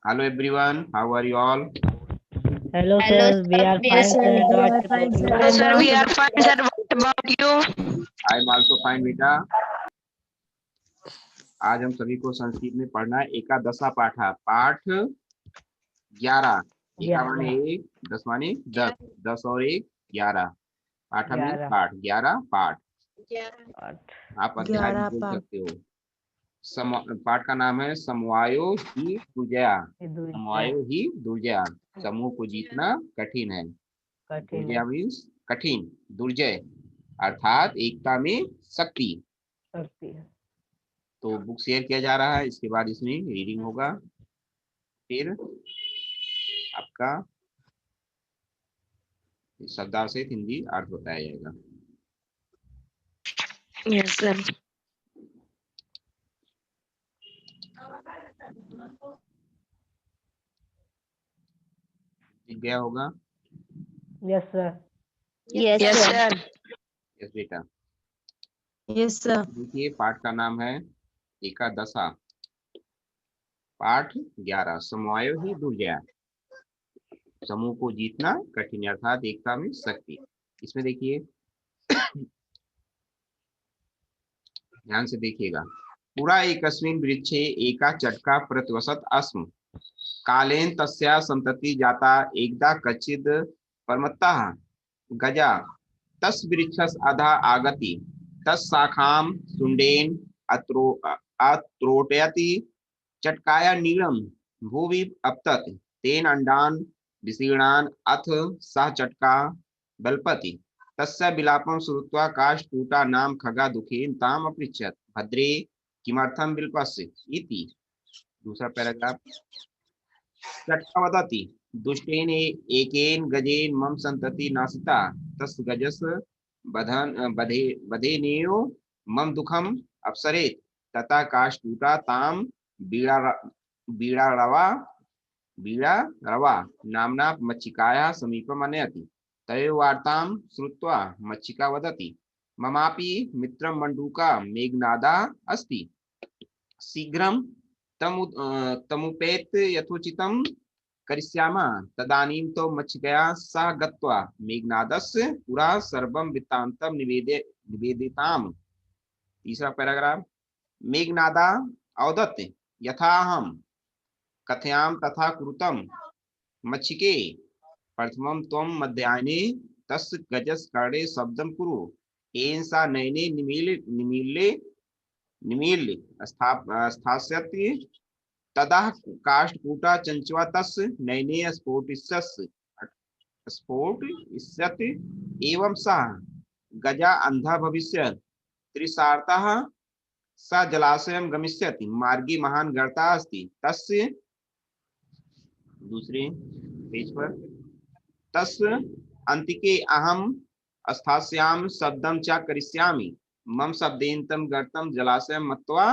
Hello everyone, how are you all? Hello Hello, sir, we sir. are We are fine sir. We What are about fine, you? sir. Hello, And sir. what We are about fine, sir. What about you? I am also fine बेटा। आज हम सभी को संस्कृत में पढ़ना है एकादशा पाठा पाठ 11। एका माने 1, 10 माने 10, 10 और 1 11। पाठा मीन 11 पाठ, 11 पाठ। पाठ। आप अध्याय भी 11 बोल पाठ। सकते हो। पाठ का नाम है समवायो ही दुर्जया। समवायो ही दुर्जया, समूह को जीतना कठिन है। दुर्जया मीन्स कठिन, दुर्जय अर्थात एकता में शक्ति। तो बुक शेयर किया जा रहा है, इसके बाद इसमें रीडिंग होगा, फिर आपका शब्दावशेष हिंदी अर्थ बताया जाएगा। Yes, sir. दिख गया होगा? Yes sir. Yes, sir. Yes बेटा। Yes sir. देखिए पाठ का नाम है एकादशा पाठ 11 समवायो ही दुर्जया, समूह को जीतना कठिन अर्थात एकता में शक्ति। इसमें देखिए ध्यान से देखिएगा। पुरा एकस्मिन् वृक्षे एका चटका प्रतिवसत अस्म कालेन तस्या संतति जाता एकदा कच्चिद परमत्तः गजा तस् वृक्षस अधा आगति तस् शाखां सुंडेन अत्रोटयति चटकाया नीलम भुवि अपतत तेन अंडान विशीर्णान अथ सह चटका बलपति तस्य विलापं श्रुत्वा काष्ठकूटा नाम खगा दुखेन ताम अपृच्छत् भद्रे किमर्थं विलपस्य इति। दूसरा पैराग्राफ। चटका वदति दुष्टेन एकेन गजेन मम संतति नासिता तस् गजस बधेनेयो मम दुखम अपसरेत तथा काष्ठकूटा ताम बीड़ा रवा नाम्ना मच्छिकायाः समीपम् आनयति। तयोः वार्तां श्रुत्वा मच्छिका वदति ममापि मित्रं मण्डूका मेघनादः अस्ति शीघ्रं तमुपेत यथोचितं करिष्यामः। तदानीं तो मच्छिकया सह गत्वा मेघनादस्य पुरा सर्वं वृत्तान्तं निवेदिताम्। तीसरा पैराग्राफ। मेघनादा अवदत् यथाहं कथयाम तथा कुरुतम मच्छिके प्रथमं त्वं मध्याह्ने तस् गजस् कर्णे शब्दं कुरु येन सा नयने निमील्य स्थास्यति तदा काष्ठकूटा चञ्चवा तस् नयने स्फोटिष्यति एवं सः गजा अंधा भविष्यति त्रिसार्थः स जलाशयं गमिष्यति मार्गे महान् गर्तः अस्ति तस्य दूसरे पेज पर तस्य अंतिके अहम स्थास्यामि शब्दं च करिष्यामि मम शब्देन तं गर्तं जलाशयं मत्वा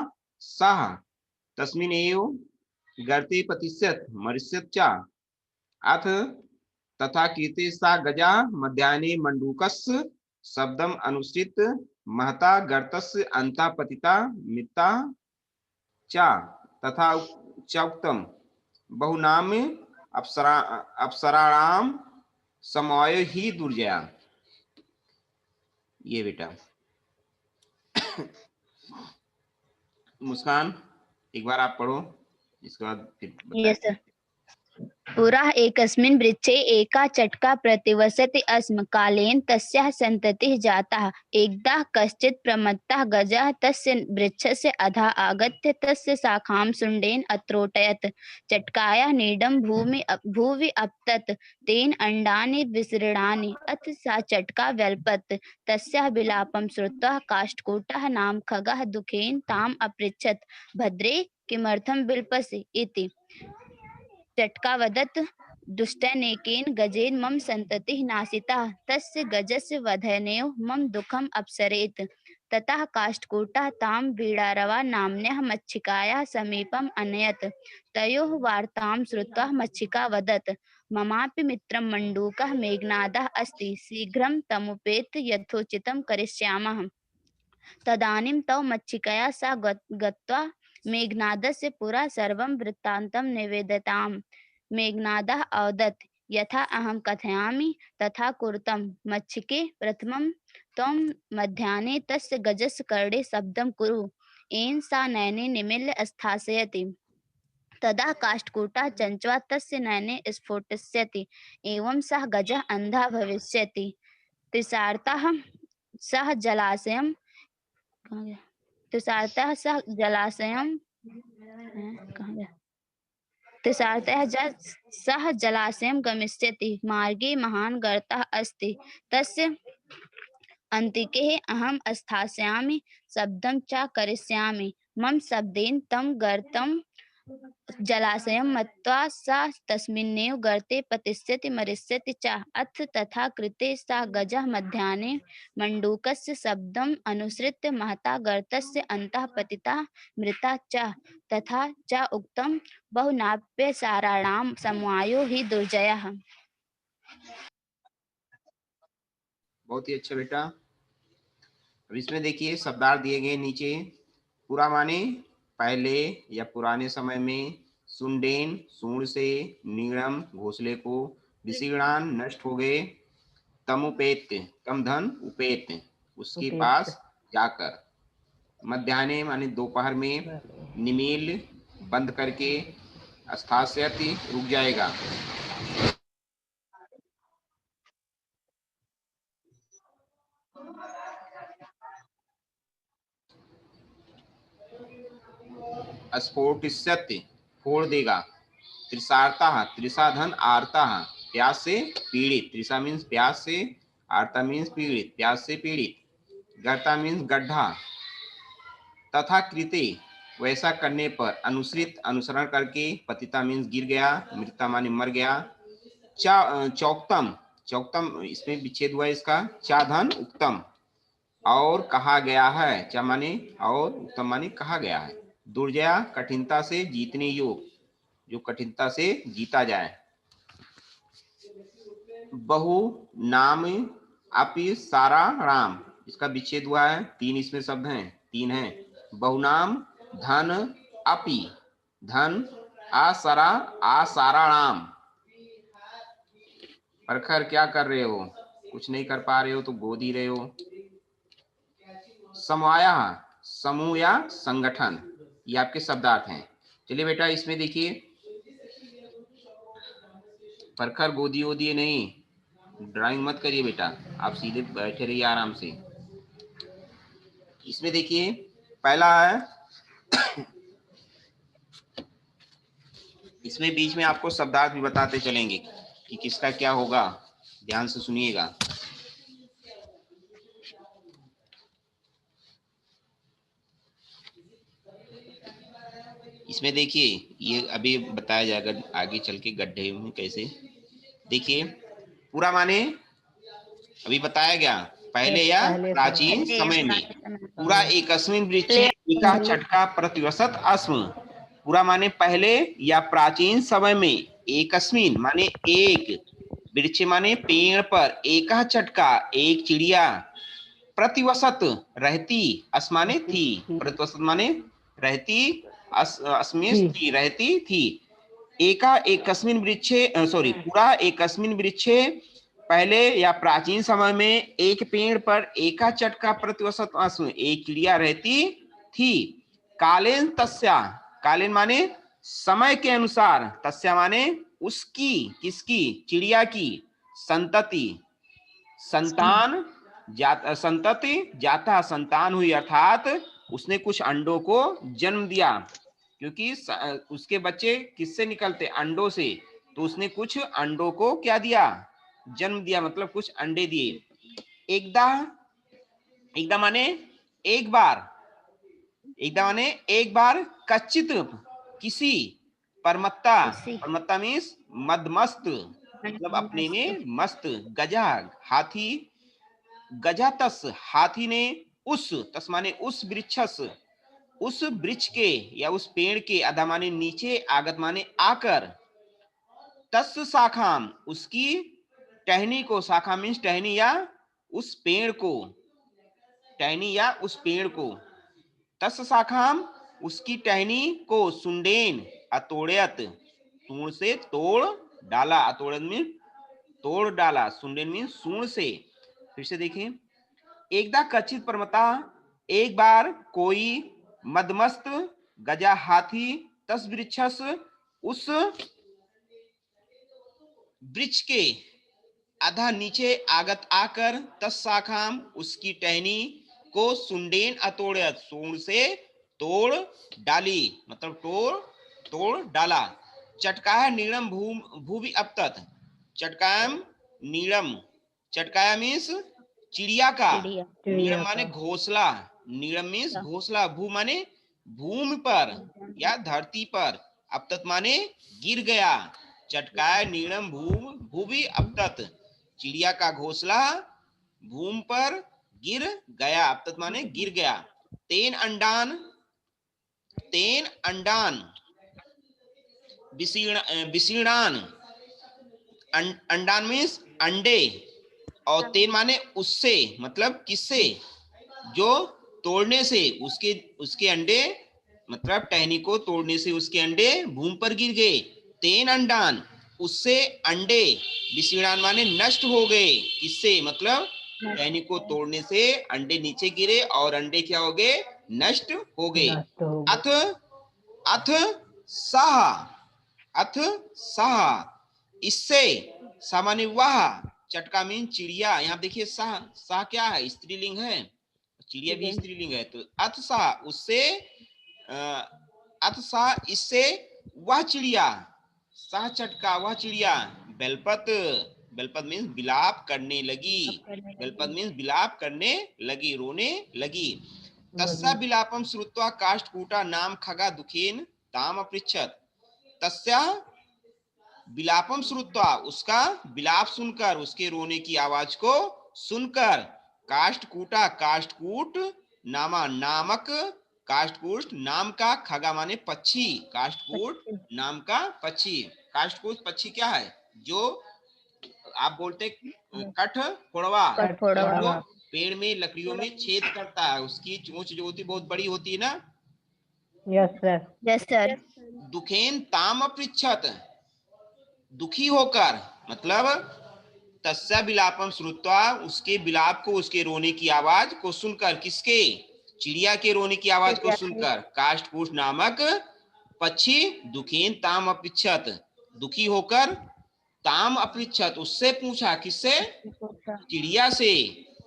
सः तस्मिन् एव गर्ते पतिष्यत् मरिष्यत् च। अथ तथा कीर्ति सा गजा मध्याह्ने मण्डूकस्य शब्दम् अनुसृत्य महता गर्तस्य अन्ता पतिता मृता च तथा चौक्तम बहुनाम अप्सराणाम समवायो ही दुर्जया। ये बेटा मुस्कान एक बार आप पढ़ो, इसके बाद फिर Yes, sir. पुरा एकस्मिन् वृक्षे एका चटका प्रतिवसति अस्म कालेन तस्याः सन्ततिः जाता एकदा कश्चित् प्रमत्तः गजः तस्य वृक्षस्य अधः आगत्य तस्य शाखां शुण्डेन अत्रोटयत् चटकायाः नीडं भुवि अपतत् तेन अंडानि विसृणानि अथ सा चटका व्यल्पत् तस्याः विलापं श्रुत्वा काष्ठकूटः नाम खगः दुःखेन ताम् अपृच्छत् भद्रे किमर्थं विलपसि इति। चटका वदत् दुष्टनेकेन गजेन मम संततिः नासिता तस्य गजस्य वधनेन मम दुःखम् अपसरेत् ततः काष्ठकूटः तां बीडारवा नाम्न्याः मच्छिकायाः समीपम् अनयत्। तयोः वार्तां श्रुत्वा मच्छिका वदत् ममापि मित्रं मण्डूकः मेघनादः अस्ति शीघ्रं तमुपेत्य यथोचितं करिष्यामः। तदानीं तौ मच्छिकया सह गत्वा मेघनादस्य पुरा सर्वं वृत्तान्तं निवेदताम्। मेघनादः अवदत्, यथा अहं कथयामि तथा कुरुतं। मच्छके प्रथमं त्वं मध्याह्ने तस्य गजस्य कर्णे शब्दं कुरु, येन सा नयने निमील्य स्थास्यति। तदा काष्ठकूटः चञ्च्वा तस्य नयने स्फोटिष्यति, एवं सः गजः अन्धः भविष्यति। तृषार्तः सः जलाशयं तुषार्तः सः जलाशयं कहाँ गया? तुषार्तः सः जलाशयं गमिष्यति। मार्गे महान् गर्तः अस्ति, तस्य अन्तिके अहं स्थास्यामि, शब्दं च करिष्यामि। मम शब्देन तं गर्तं जलाशयं मत्वा सा तस्मिन्नेव गर्ते पतिष्यति मरिष्यति च। अथ तथा कृते सा गजः मध्याह्ने मण्डूकस्य शब्दम् अनुसृत्य महता गर्तस्य अन्तः पतिता मृता च। तथा च उक्तं, बहुनाप्यसाराणां समवायो हि दुर्जयः। बहुत ही अच्छा बेटा। अब इसमें देखिए शब्दार्थ दिए गए नीचे। पूरा माने पहले या पुराने समय में, सुंडेन सूंड से, नीड़म घोंसले को, विसीर्णान नष्ट हो गए, तमुपेत कम धन, उपेत उसके उपेत। पास जाकर, मध्याह्ने माने दोपहर में, निमील बंद करके, स्थास्यति रुक जाएगा, स्फोटिष्यति फोड़ देगा, त्रिसार्ता त्रिसाधन आर्ता प्यास से पीड़ित, त्रिसा मीन्स प्यास से, आर्ता मीन्स पीड़ित, प्यास से पीड़ित, गर्ता मीन्स गड्ढा, तथा कृते वैसा करने पर, अनुसृत अनुसरण करके, पतिता मीन्स गिर गया, मृता माने मर गया, चौक्तम चौक्तम इसमें विच्छेद हुआ इसका, चाधन उक्तम और कहा गया है, चा माने और, उत्तम माने कहा गया है, दुर्जया कठिनता से जीतने योग, जो कठिनता से जीता जाए, बहु नाम अपि सारा राम, इसका विच्छेद हुआ है, तीन इसमें शब्द हैं, तीन हैं, बहुनाम धन अपि, धन आसारा आसारा राम। प्रखर क्या कर रहे हो, कुछ नहीं कर पा रहे हो तो गोद ही रहे हो। समवाया समूह या संगठन, ये आपके शब्दार्थ हैं। चलिए बेटा इसमें देखिए, प्रखर गोदी वोदी नहीं, ड्राइंग मत करिए बेटा, आप सीधे बैठे रहिए आराम से। इसमें देखिए पहला है, इसमें बीच में आपको शब्दार्थ भी बताते चलेंगे कि किसका क्या होगा, ध्यान से सुनिएगा। इसमें देखिए ये अभी बताया जाएगा आगे चल के गड्ढे में कैसे। देखिए पूरा माने अभी बताया गया, पहले या प्राचीन समय में, पूरा एकस्मिन वृक्षे एका चटका प्रतिवसत अस्म, पूरा माने पहले या प्राचीन समय में, एकस्मिन माने एक, वृक्ष माने पेड़ पर, एका चटका एक चिड़िया, प्रतिवसत रहती, अस माने थी, प्रतिवसत माने रहती, अस्मिस थी रहती थी, एका एकस्मिन वृक्षे सॉरी पूरा एकस्मिन वृक्षे पहले या प्राचीन समय में एक पेड़ पर एका चटका प्रतिवसत अस्म एक चिड़िया रहती थी, कालेन तस्या, कालेन माने समय के अनुसार, तस्या माने उसकी, किसकी, चिड़िया की, संतति संतान संतति जाता संतान हुई, अर्थात उसने कुछ अंडों को जन्म दिया, क्योंकि उसके बच्चे किससे निकलते, अंडों से, तो उसने कुछ अंडों को क्या दिया, जन्म दिया, मतलब कुछ अंडे दिए। एकदा, एकदा माने एक बार, एकदा माने एक बार, कच्चित किसी, परमत्ता, परमत्ता मीन्स मदमस्त, मतलब अपने में मस्त, गजा हाथी, गजा तस हाथी ने, उस तस माने उस वृक्षस, उस वृक्ष के या उस पेड़ के, अधा माने नीचे, आगत माने आकर, तस् शाखाम उसकी टहनी को, शाखा मीन्स टहनी या उस पेड़ को, टहनी या उस पेड़ को, तस् शाखाम उसकी टहनी को सुंडेन अतोड़यत, सूंड से तोड़ डाला, अतोड़न में तोड़ डाला, सुंडेन में सूंड से। फिर से देखें, एकदा कच्चित परमता, एक बार कोई मदमस्त गजा हाथी तस वृक्षस, उस वृक्ष के आधा नीचे आगत आकर तस शाखाम उसकी टहनी को सुंडेन अतोड़यत, सूंड से तोड़ डाली, मतलब तोड़ डाला। चटकाया नीड़म भूवि अपतत, चटकायम नीड़म, चटकाया मीन्स चिड़िया का, चिड़िया। नीड़म माने घोंसला, नीड़म मीन्स घोंसला, भू माने भूमि पर या धरती पर, अपतत माने गिर गया। चटकाया नीड़म भूवि अपतत, चिड़िया का घोंसला भूमि पर गिर गया, अपतत माने गिर गया। तेन अंडान विसीर्णान, अंडान मीन्स अंडे, और तेन माने उससे, मतलब किससे, जो तोड़ने से उसके अंडे, मतलब टहनी को तोड़ने से उसके अंडे भूमि पर गिर गए। तेन अंडान, उससे अंडे, विसीर्णान माने नष्ट हो गए, किससे, मतलब टहनी को तोड़ने से अंडे नीचे गिरे और अंडे क्या हो गए, नष्ट हो गए। नष्ट हो गए। अथ साह, इससे, सामान्य वह, चटका मीन चिड़िया, यहाँ देखिए साह क्या है, स्त्रीलिंग है, चिड़िया भी स्त्रीलिंग है, तो अथ साह उससे, अथ साह इससे, वह चिड़िया, साह चटका वह चिड़िया, बेलपत मीन्स बिलाप करने लगी, बेलपत मीन्स बिलाप करने लगी, रोने लगी। तस्या बिलापम श्रुत्वा काष्ठकूटा नाम खगा दुखेन ताम अपृच्छत, तस्या बिलापम श्रुत्वा, उसका बिलाप सुनकर, उसके रोने की आवाज को सुनकर, काष्ठकूटा, काष्ठकूट, नामा नामक, काष्ठकूट नाम का, खगा माने पक्षी, काष्ठकूट नाम का पक्षी। काष्ठकूट पक्षी क्या है, जो आप बोलते कठफोड़वा, कठफोड़वा। जो पेड़ में लकड़ियों में छेद करता है, उसकी चोंच जो होती है बहुत बड़ी होती है ना। Yes sir. Yes sir. दुखेन ताम अपृच्छत, दुखी होकर, मतलब तस्या बिलापम श्रुत्वा, उसके बिलाप को, उसके रोने की आवाज को सुनकर, किसके, चिड़िया के रोने की आवाज को सुनकर, काष्ठकूट नामक पक्षी दुखेन ताम अपृच्छत, दुखी होकर, ताम अपृच्छत उससे पूछा, किससे, चिड़िया से,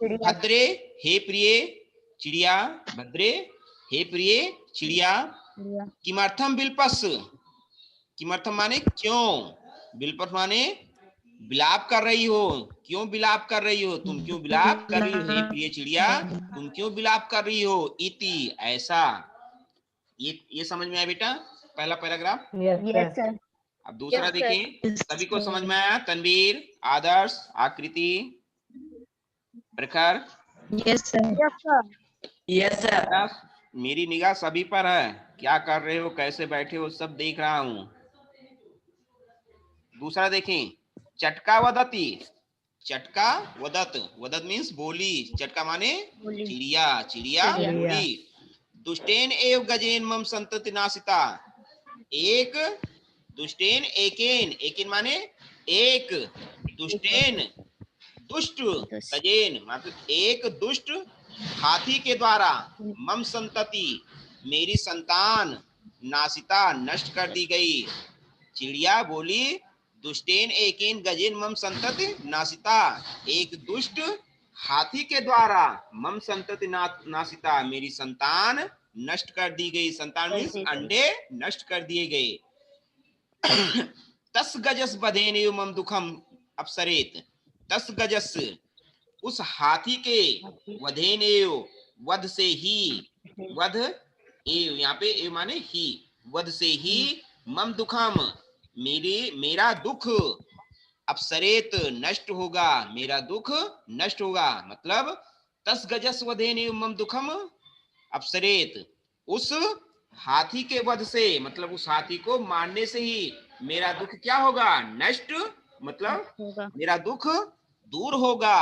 भद्रे हे प्रिय चिड़िया, भद्रे हे प्रिय चिड़िया, किमर्थम बिलपस, किमर्थम माने क्यों, बिलपस माने बिलाप कर रही हो, क्यों बिलाप कर रही हो, तुम क्यों बिलाप कर रही हो, हे प्रिय चिड़िया तुम क्यों बिलाप कर रही हो, इति ऐसा। ये समझ में आया बेटा, पहला पैराग्राफ। Yes sir. अब दूसरा देखें, सभी को समझ में आया, तनवीर, आदर्श, आकृति, प्रखर। Yes sir. Yes sir. मेरी निगाह सभी पर है, क्या कर रहे हो, कैसे बैठे हो, सब देख रहा हूं। दूसरा देखें, चटका वदती, चटका वदत, वदत मीन्स बोली, चटका माने चिड़िया, चिड़िया बोली। दुष्टेन एव गजेन मम संतति नासिता, एक दुष्टेन एकेन, एकेन माने एक, दुष्टेन दुष्ट, गजेन मतलब एक दुष्ट हाथी के द्वारा, मम संतति मेरी संतान, नासिता नष्ट कर दी गई। चिड़िया बोली, दुष्टेन एकेन गजेन मम संतति नासिता, एक दुष्ट हाथी के द्वारा, मम संतति नासिता मेरी संतान नष्ट कर दी गई, संतान मीन्स अंडे नष्ट कर दिए गए। तस गजस बधेन मम दुखम अपसरेत, तस गजस उस हाथी के, वधेन वध से ही, वध एव यहाँ पे एव माने ही, वध से ही, मम दुखम मेरा दुख, अपसरेत नष्ट होगा, मेरा दुख नष्ट होगा, मतलब तस गजस वधेन एव मम दुखम अपसरेत, उस हाथी के वध से, मतलब उस हाथी को मारने से ही मेरा दुख क्या होगा, नष्ट, मतलब मेरा दुख दूर होगा।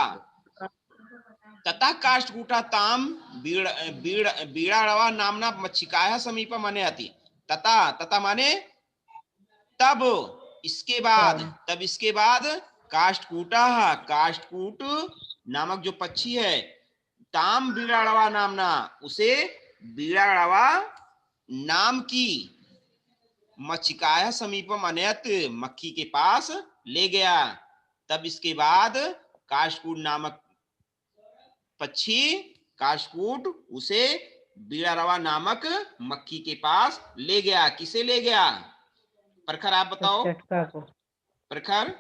ततः काष्ठकूटा ताम बीड़ाड़वा नामना मच्छिकाया समीपम अनयति। तथा माने तब, इसके बाद, तब इसके बाद काष्ठकूट नामक जो पक्षी है, ताम बीड़ाड़वा नामना, उसे बीड़ाड़वा नाम की मच्छिकाया समीपम अनयत, मक्खी के पास ले गया। तब इसके बाद काष्ठकूट नामक पक्षी, काष्ठकूट उसे बीड़ाड़वा नामक मक्खी के पास ले गया। किसे ले गया? प्रखर आप बताओ। चटका को। प्रखर,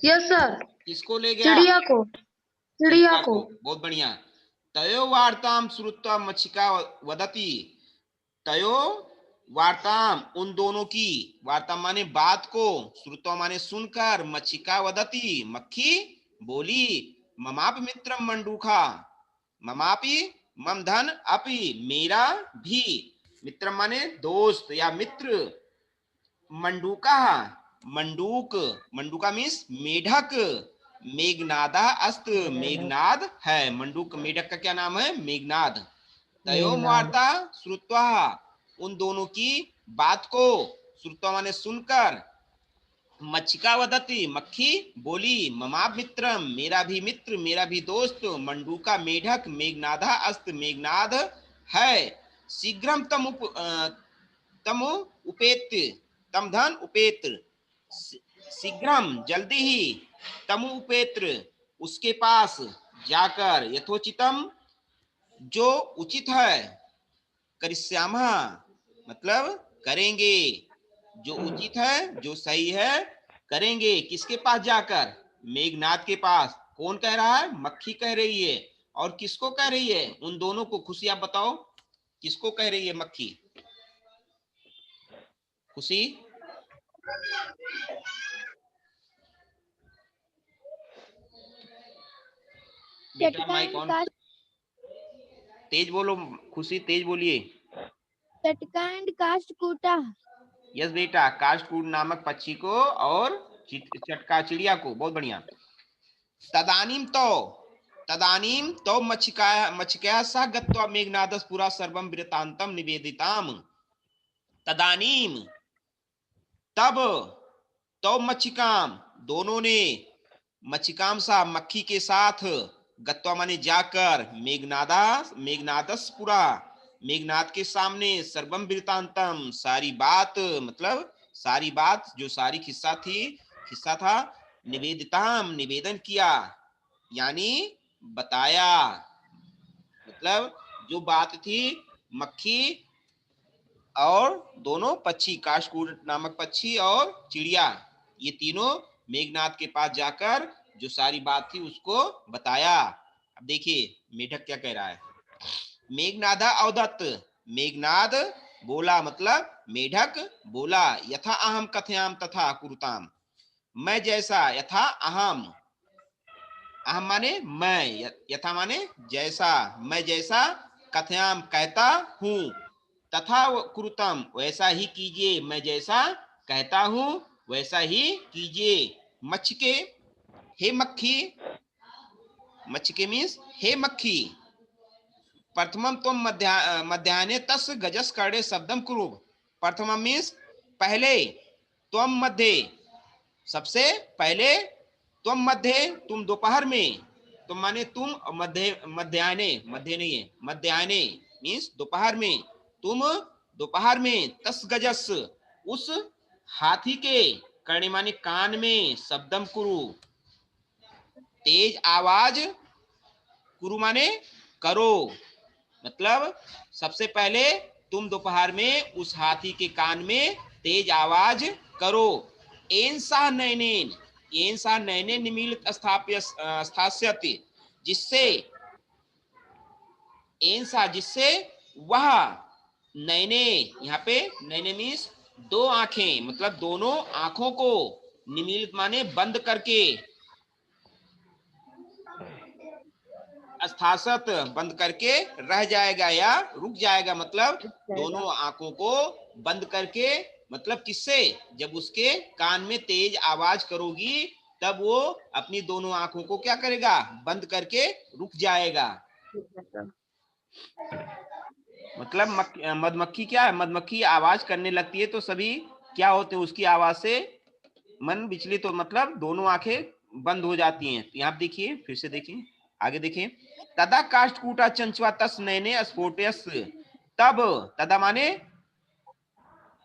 यस सर। किसको ले गया? चिड़िया को। चिड़िया को। बहुत बढ़िया। तयो वार्ताम श्रुत्वा मच्छिका वदति। तयो वार्ताम, उन दोनों की, वार्ता माने बात को, श्रुत्वा माने सुनकर, मच्छिका वदति, मक्खी बोली, ममापि मित्रम मंडूखा, ममापि मम धन अपि, मेरा भी, मित्र माने दोस्त या मित्र, मंडूका, मंडूका मीन्स मेढक, मेघनादा अस्त, मेघनाद है। मंडूक मेढक का क्या नाम है? मेघनाद। तयोम वार्ता श्रुत्वा, उन दोनों की बात को, श्रुत्वा माने सुनकर, मच्छिका वदति, मक्खी बोली, ममा मित्रम, मेरा भी मित्र, मेरा भी दोस्त, मंडूका मेढक, मेघनादा अस्त, मेघनाद है। शीघ्रम तम उपेत, तम धन उपेत, शीघ्रम जल्दी ही, तम उपेत्र, उसके पास जाकर, यथोचितम जो उचित है, करिष्यामः मतलब करेंगे, जो उचित है, जो सही है, करेंगे। किसके पास जाकर? मेघनाद के पास। कौन कह रहा है? मक्खी कह रही है। और किसको कह रही है? उन दोनों को। खुशी आप बताओ, किसको कह रही है मक्खी? खुशी, बेटा माइक ऑन, तेज बोलो। खुशी तेज बोलिए। चटका एंड काष्ठकूटा। यस बेटा, काष्ठकूट नामक पक्षी को और चटका चिड़िया को। बहुत बढ़िया। तदानीम तो मच्छिकाया सह गत्वा मेघनादस पुरा सर्वम वृत्तांतम निवेदिताम। तदानीम तब, तो मच्छिकाम दोनों ने, मच्छिकाम सा मक्खी के साथ, गत्वा माने जाकर, मेघनादस पुरा, मेघनाद के सामने, सर्वम वृत्तांतम सारी बात, मतलब सारी बात, जो सारी किस्सा था, निवेदिताम निवेदन किया, यानी बताया। मतलब जो बात थी, मक्खी और दोनों पक्षी, काष्ठकूट नामक पक्षी और चिड़िया, ये तीनों मेघनाद के पास जाकर जो सारी बात थी उसको बताया। अब देखिए मेढक क्या कह रहा है। मेघनादा अवदत्त, मेघनाद बोला, मतलब मेढक बोला, यथा अहम कथयाम तथा कुरुताम, मैं जैसा, यथा अहम, अहम माने मैं, यथा माने जैसा, मैं जैसा, कथयाम कहता हूँ, तथा कुरुतम वैसा ही कीजिए, मैं जैसा कहता हूँ वैसा ही कीजिए। मच्छके, हे मक्खी, मच्छके मीन्स हे मक्खी, प्रथमम तुम मध्याह्ने तस् गजस कर्णे शब्दम कुरु। प्रथमम मीन्स पहले, तुम मध्य सबसे पहले, तुम मध्य तुम दोपहर में, तुम माने तुम, मध्याह्ने, मध्य नहीं है, मध्याह्ने मीन्स दोपहर में, तुम दोपहर में, तस गजस उस हाथी के, कर्णे माने कान में, शब्दम कुरु तेज आवाज, कुरु माने करो, मतलब सबसे पहले तुम दोपहर में उस हाथी के कान में तेज आवाज करो। एनसा नयनेन, एनसा नयने निमीलित स्थास्यति, जिससे, एनसा जिससे, वह, नयने, यहाँ पे नयने मीन्स दो आंखें, मतलब दोनों आंखों को, निमीलित माने बंद करके, स्थासत बंद करके रह जाएगा या रुक जाएगा, मतलब दोनों आंखों को बंद करके, मतलब किससे? जब उसके कान में तेज आवाज करोगी तब वो अपनी दोनों आंखों को क्या करेगा, बंद करके रुक जाएगा। मतलब मधुमक्खी क्या है, मधुमक्खी आवाज करने लगती है तो सभी क्या होते हैं, उसकी आवाज से मन विचलित हो, मतलब दोनों आंखें बंद हो जाती हैं। यहाँ पे देखिए, फिर से देखिए, आगे देखिए। तदा काष्ठकूटा चंचवा तस् नयने स्फोटयस। तब, तदा माने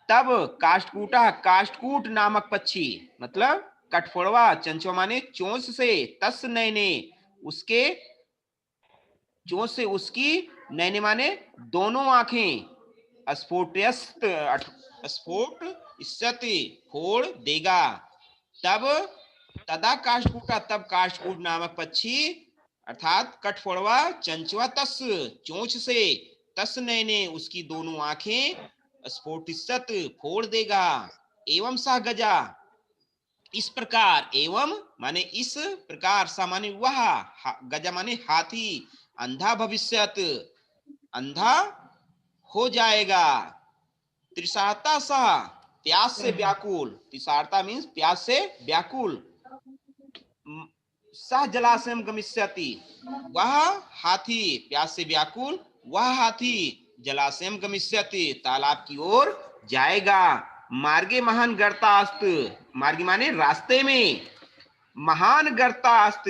तब, काष्ठकूटा, काष्ठकूट नामक पक्षी, मतलब कठफोड़वा, चंचवा माने चोंच से, तस् नयने, उसके चोंच से उसकी, नैने माने दोनों आंखें, स्फोटयस्त, स्फोट इसति, फोड़ देगा। तब, तदा काष्ठकूटा, तब काष्ठकूट नामक पक्षी अर्थात कठफोड़वा, चंचवा तस, चोंच से, तस नैने, उसकी दोनों आंखें, स्फोटिसत, फोड़ देगा। एवं सा गजा, इस प्रकार, एवं माने इस प्रकार, सामान्य वह, गजा माने हाथी, अंधा भविष्यत, अंधा हो जाएगा। त्रिसारता सह, प्यास से व्याकुल, त्रिसारता मीन्स प्यास से व्याकुल। सह जलाशयम गमिष्यति, वह हाथी, प्यास से व्याकुल वह हाथी, जलाशयम गमिष्यति, तालाब की ओर जाएगा। मार्गे महान गर्तास्त, मार्गे माने रास्ते में, महान गर्तास्त,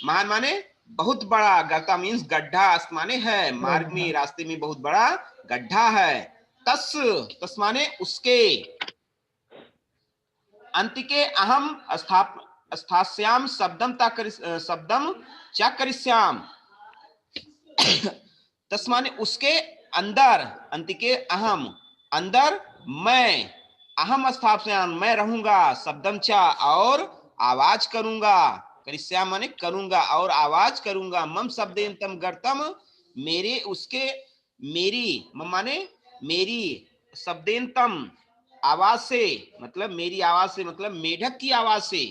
महान माने बहुत बड़ा, गर्ता मीन्स गड्ढा, अस्त माने है, मार्ग में, रास्ते में बहुत बड़ा गड्ढा है। तस्, तस माने उसके, अंत के अहम स्थास्याम शब्दम शब्दम च करिष्याम। तस माने उसके अंदर, अंत के अहम, अंदर मैं, अहम स्थापयाम मैं रहूंगा, शब्दम चा और आवाज करूंगा, करिष्याम माने करूंगा और आवाज करूंगा, मम शब्देन तम गर्तम, मेरे उसके, मेरी, मम माने मेरी, शब्देन तम आवाज से, मतलब मेरी आवाज से, मतलब मेढक की आवाज से,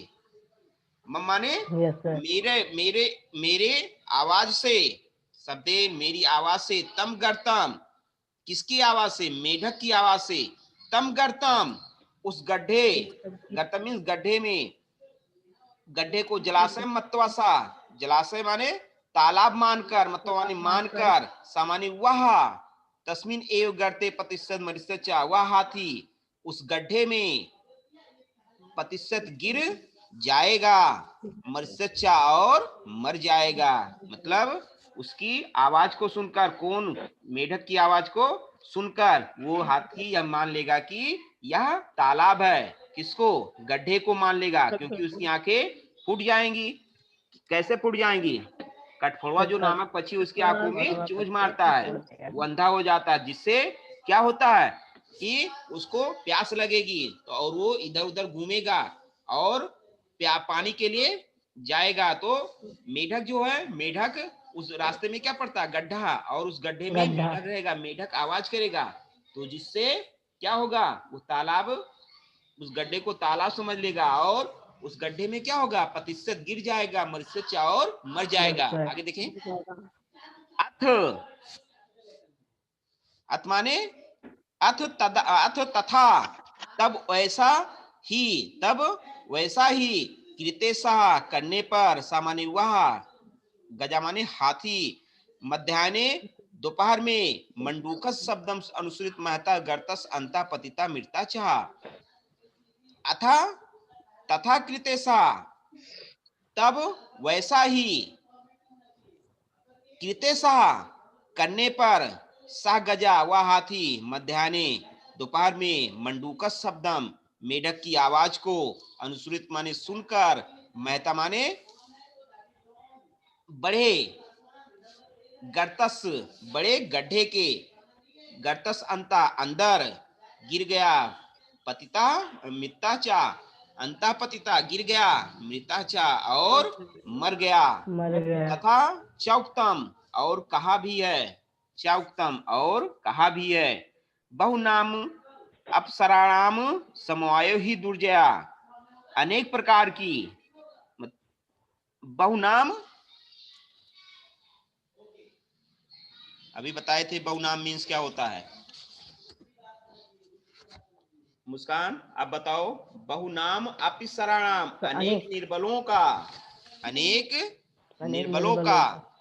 मम माने Yes, sir. मेरे मेरे मेरे आवाज से, शब्देन मेरी आवाज से, तम गर्तम, किसकी आवाज से, मेढक की आवाज से, तम गर्तम, उस गड्ढे, गर्तम मीन्स गड्ढे में, गड्ढे को जलाशय मत्वासा, जलाशय माने तालाब मानकर, मतवा माने मानकर, सामान्य वह, तस्मिन एव गर्ते प्रतिशत मरिष्य, वह हाथी उस गड्ढे में प्रतिशत गिर जाएगा, मरिष्य और मर जाएगा। मतलब उसकी आवाज को सुनकर, कौन, मेढक की आवाज को सुनकर वो हाथी यह मान लेगा कि यह तालाब है, किसको, गड्ढे को मान लेगा, क्योंकि उसकी आंखें फूट जाएंगी। कैसे फूट जाएंगी, कठफोड़वा जो नामक पक्षी उसकी आंखों में चूज मारता है, वो अंधा हो जाता है, जिससे क्या होता है कि उसको प्यास लगेगी और वो इधर उधर घूमेगा और पानी के लिए जाएगा। तो मेढक जो है, मेढक उस रास्ते में क्या पड़ता है, गड्ढा, और उस गड्ढे में गड्ढा। मेढक रहेगा, मेढक आवाज करेगा, तो जिससे क्या होगा, वो तालाब, उस गड्ढे को तालाब समझ लेगा और उस गड्ढे में क्या होगा, प्रतिशत गिर जाएगा, मरिष्य और मर जाएगा। Yes, sir. आगे देखें। अथ, अथ माने अथ तदा, अथ तथा, तब वैसा ही, तब वैसा ही, कृतेशः करने पर, सामान्य वह, गजा माने हाथी, मध्याह्ने दोपहर में, मंडूकस शब्दम अनुसृत महता गर्तस अंता पतिता मृता चाह। अथा, तथा कृतेशः, तब वैसा ही, कृतेशः करने पर, सह गजा वह हाथी, मध्याह्ने दोपहर में, मंडूकस शब्दम मेढक की आवाज को, अनुसृत माने सुनकर, महता माने बड़े, गर्तस बड़े गड्ढे के, गर्तस अंता अंदर, गिर गया, पतिता मृताचा, अंता पतिता गिर गया, मृताचा और मर गया। मर गया। तथा चौक्तम और कहा भी है, चौक्तम और कहा भी है, बहुनाम अप्सराणाम समवायो ही दुर्जया, अनेक प्रकार की, बहुनाम, अभी बताए थे बहुनाम मीन्स क्या होता है, मुस्कान आप बताओ। बहुनाम अपिसराणाम, अनेक निर्बलों का, अनेक निर्बलों का।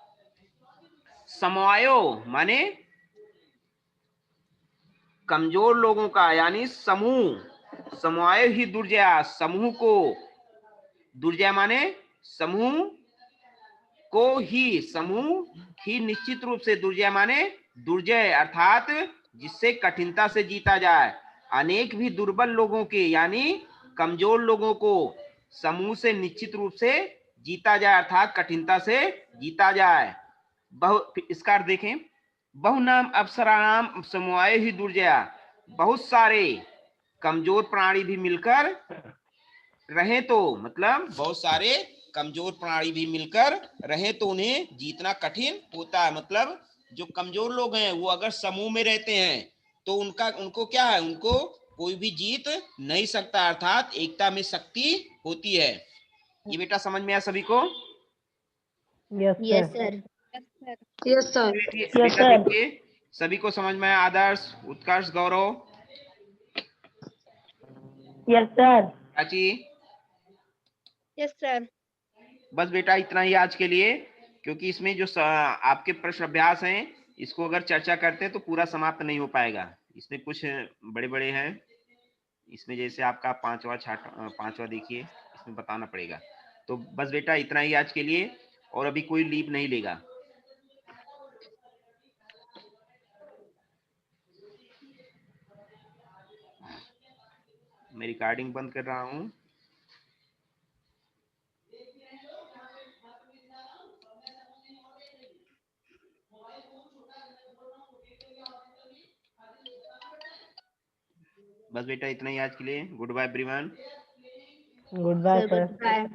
समवायो माने कमजोर लोगों का, यानी समूह। समवायो ही दुर्जया, समूह को। दुर्जय माने समूह को ही, समूह ही निश्चित रूप से। दुर्जय माने दुर्जय अर्थात जिससे कठिनता से जीता जाए। अनेक भी दुर्बल लोगों के यानी कमजोर लोगों को समूह से निश्चित रूप से जीता जाए अर्थात कठिनता से जीता जाए। इसका अर्थ देखें। बहुनाम अप्सराणाम समवाय ही दुर्जया, बहुत सारे कमजोर प्राणी भी मिलकर रहे तो, मतलब बहुत सारे कमजोर प्राणी भी मिलकर रहे तो उन्हें जीतना कठिन होता है। मतलब जो कमजोर लोग हैं वो अगर समूह में रहते हैं तो उनको क्या है, उनको कोई भी जीत नहीं सकता, अर्थात एकता में शक्ति होती है। ये बेटा समझ में आया सभी को? Yes yes sir. Sir. Yes sir. बेटा देखिए सभी को समझ में आया? Adarsh, Utkarsh, Gaurav, yes sir. Prachi? Yes sir. बस बेटा इतना ही आज के लिए, क्योंकि इसमें जो आपके प्रश्न अभ्यास हैं इसको अगर चर्चा करते हैं तो पूरा समाप्त नहीं हो पाएगा। इसमें कुछ बड़े बड़े हैं, इसमें जैसे आपका पांचवा देखिए, इसमें बताना पड़ेगा। तो बस बेटा इतना ही आज के लिए, और अभी कोई लीव नहीं लेगा। मैं रिकॉर्डिंग बंद कर रहा हूँ। बस बेटा इतना ही आज के लिए। Goodbye everyone. Goodbye sir. Bye.